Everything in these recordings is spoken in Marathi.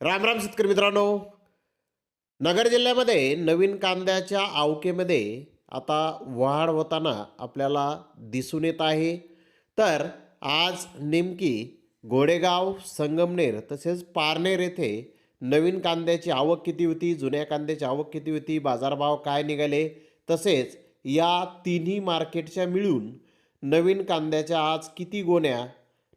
राम राम शेतकरी मित्रांनो, नगर जिल्ह्यामध्ये नवीन कांद्याच्या आवकेमध्ये आता वाढ होताना आपल्याला दिसून येत आहे. तर आज नेमकी गोडेगाव, संगमनेर तसेच पारनेर येथे नवीन कांद्याची आवक किती होती, जुन्या कांद्याची आवक किती होती, बाजारभाव काय निघाले, तसेच या तिन्ही मार्केटच्या मिळून नवीन कांद्याच्या आज किती गोण्या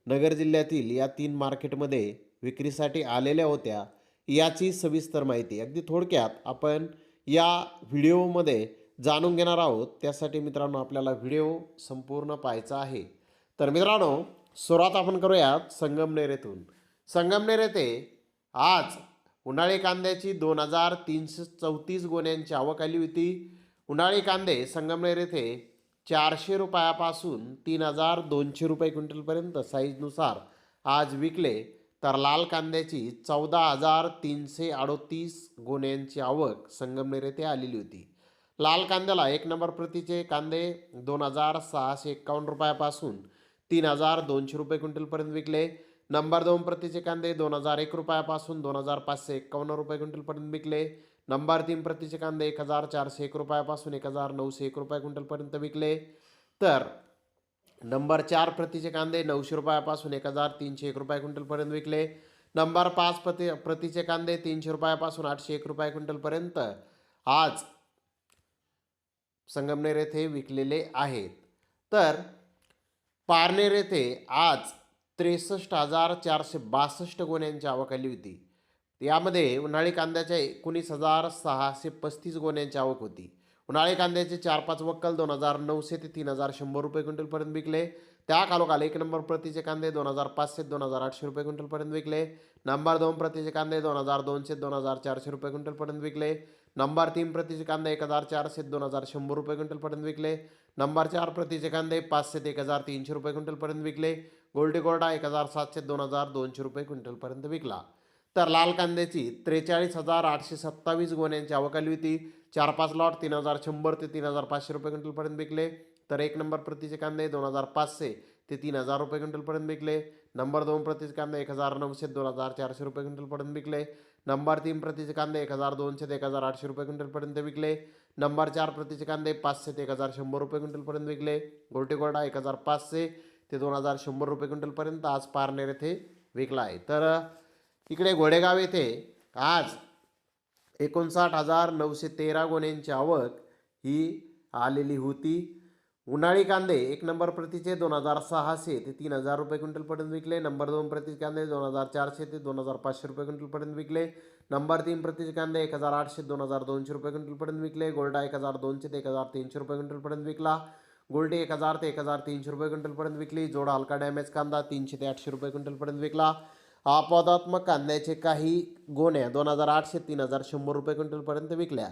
नगर जिल्ह्यातील या तीन मार्केटमध्ये विक्रीसाठी आलेल्या होत्या, याची सविस्तर माहिती अगदी थोडक्यात आपण या व्हिडिओमध्ये जाणून घेणार आहोत. त्यासाठी मित्रांनो आपल्याला व्हिडिओ संपूर्ण पाहायचा आहे. तर मित्रांनो, सुरुवात आपण करूयात संगमनेर येथून. संगमनेर येथे आज उन्हाळी कांद्याची 2334 गोण्यांची आवक आली होती. उन्हाळी कांदे संगमनेर येथे 400 रुपयापासून 3200 रुपये क्विंटलपर्यंत साईजनुसार आज विकले. तर लाल कांद्याची 14,338 गोण्यांची आवक संगमनेर येथे आलेली होती. लाल कांद्याला एक नंबर प्रतीचे कांदे 2,651 रुपयापासून 3,200 रुपये क्विंटलपर्यंत विकले. नंबर 2 प्रतीचे कांदे 2,001 रुपयापासून 2,551 रुपये क्विंटलपर्यंत विकले. नंबर 3 प्रतीचे कांदे 1,401 रुपयापासून 1,901 रुपये क्विंटलपर्यंत विकले. तर नंबर 4 प्रतीचे कांदे 900 रुपयापासून 1,301 रुपये क्विंटलपर्यंत विकले. नंबर 5 प्रतीचे कांदे 300 रुपयापासून 801 रुपये क्विंटलपर्यंत आज संगमनेर येथे विकलेले आहेत. तर पारनेर येथे आज 63,462 गोण्यांची आवक आली होती. यामध्ये उन्हाळी कांद्याच्या 19,635 गोण्यांची आवक होती. उन्हाळी कांद्याचे 4-5 वक्कल 2,900 ते 3,100 रुपये क्विंटलपर्यंत विकले. त्या खालोखाल एक नंबर प्रतीचे कांदे 2,500 ते 2,800 रुपये क्विंटलपर्यंत विकले. नंबर 2 प्रतीचे कांदे 2,200 ते 2,400 रुपये क्विंटलपर्यंत विकले. नंबर 3 प्रतीचे कांदे 1,400 ते 2,100 रुपये क्विंटलपर्यंत विकले. नंबर 4 प्रतीचे कांदे 500 ते 1,300 रुपये क्विंटलपर्यंत विकले. गोल्डी गोल्डा 1,700 ते 2,200 रुपये क्विंटलपर्यंत विकला. तर लाल कांद्याची 43,827 गोण्यांची आवक आली होती. 4-5 लॉट 3,100 ते 3,500 रुपये क्विंटलपर्यंत विकले. तर एक नंबर प्रतीचे कांदे 2,500 ते 3,000 रुपये क्विंटलपर्यंत विकले. नंबर 2 प्रतीचे कांदे 1,900 ते 2,400 रुपये क्विंटलपर्यंत विकले. नंबर 3 प्रतीचे कांदे 1,200 ते 1,800 रुपये क्विंटलपर्यंत विकले. नंबर 4 प्रतीचे कांदे 500 ते 1,100 रुपये क्विंटलपर्यंत विकले. गोल्टी गोल्डा 1,500 ते 2,100 रुपये क्विंटलपर्यंत आज पारनेर येथे विकला आहे. तर इकडे घोडेगाव येथे आज 59,913 गोण्यांची आवक ही आलेली होती. उन्हाळी कांदे एक नंबर प्रतीचे 2,600 ते 3,000 रुपये क्विंटलपर्यंत विकले. नंबर 2 प्रतीचे कांदे 2,400 ते 2,500 रुपये क्विंटलपर्यंत विकले. नंबर 3 प्रतीचे कांदे 1,800 ते 2,200 रुपये क्विंटलपर्यंत विकले. गोल्डा 1,200 ते 1,300 रुपये क्विंटलपर्यंत विकला. गोल्डी 1,000 ते 1,300 रुपये क्विंटलपर्यंत विकली. जोडा हलका डॅमेज कांदा 300 ते 800 रुपये क्विंटलपर्यंत विकला. अपवादात्मक कांद्याचे काही गोण्या 2,800 ते 3,100 रुपये क्विंटलपर्यंत विकल्या.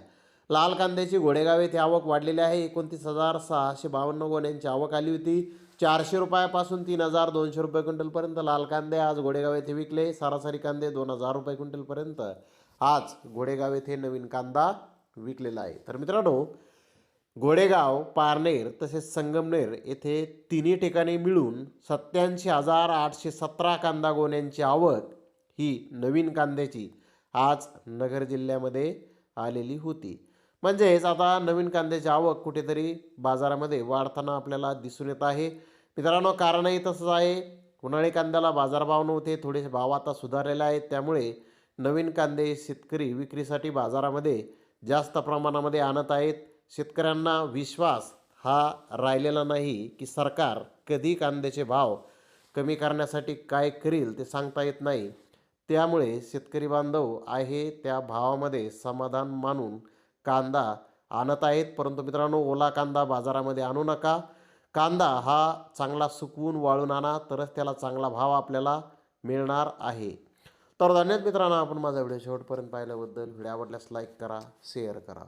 लाल कांद्याची घोडेगाव येथे आवक वाढलेली आहे. 29,652 गोण्यांची आवक आली होती. 400 रुपयापासून 3,200 रुपये क्विंटलपर्यंत लाल कांदे आज घोडेगाव येथे विकले. सरासरी कांदे 2,000 रुपये क्विंटलपर्यंत आज घोडेगाव येथे नवीन कांदा विकलेला आहे. तर मित्रांनो, घोडेगाव, पारनेर तसेच संगमनेर येथे तिन्ही ठिकाणी मिळून 87,817 कांदा गोण्यांची आवक ही नवीन कांद्याची आज नगर जिल्ह्यामध्ये आलेली होती. म्हणजेच आता नवीन कांद्याची आवक कुठेतरी बाजारामध्ये वाढताना आपल्याला दिसून येत आहे. मित्रांनो, कारणही तसंच आहे. उन्हाळी कांद्याला बाजारभाव नव्हते, थोडेसे भाव आता सुधारलेले आहेत. त्यामुळे नवीन कांदे शेतकरी विक्रीसाठी बाजारामध्ये जास्त प्रमाणामध्ये आणत आहेत. शेतकऱ्यांना विश्वास हा राहिलेला नाही की सरकार कधी कांद्याचे भाव कमी करण्यासाठी काय करील ते सांगता येत नाही. त्यामुळे शेतकरी बांधव आहे त्या भावामध्ये समाधान मानून कांदा आणत आहेत. परंतु मित्रांनो, ओला कांदा बाजारामध्ये आणू नका. कांदा हा चांगला सुकवून वाळून आणा, तरच त्याला चांगला भाव आपल्याला मिळणार आहे. तर धन्यवाद मित्रांनो, आपण माझा व्हिडिओ शेवटपर्यंत पाहिल्याबद्दल. व्हिडिओ आवडल्यास लाईक करा, शेअर करा.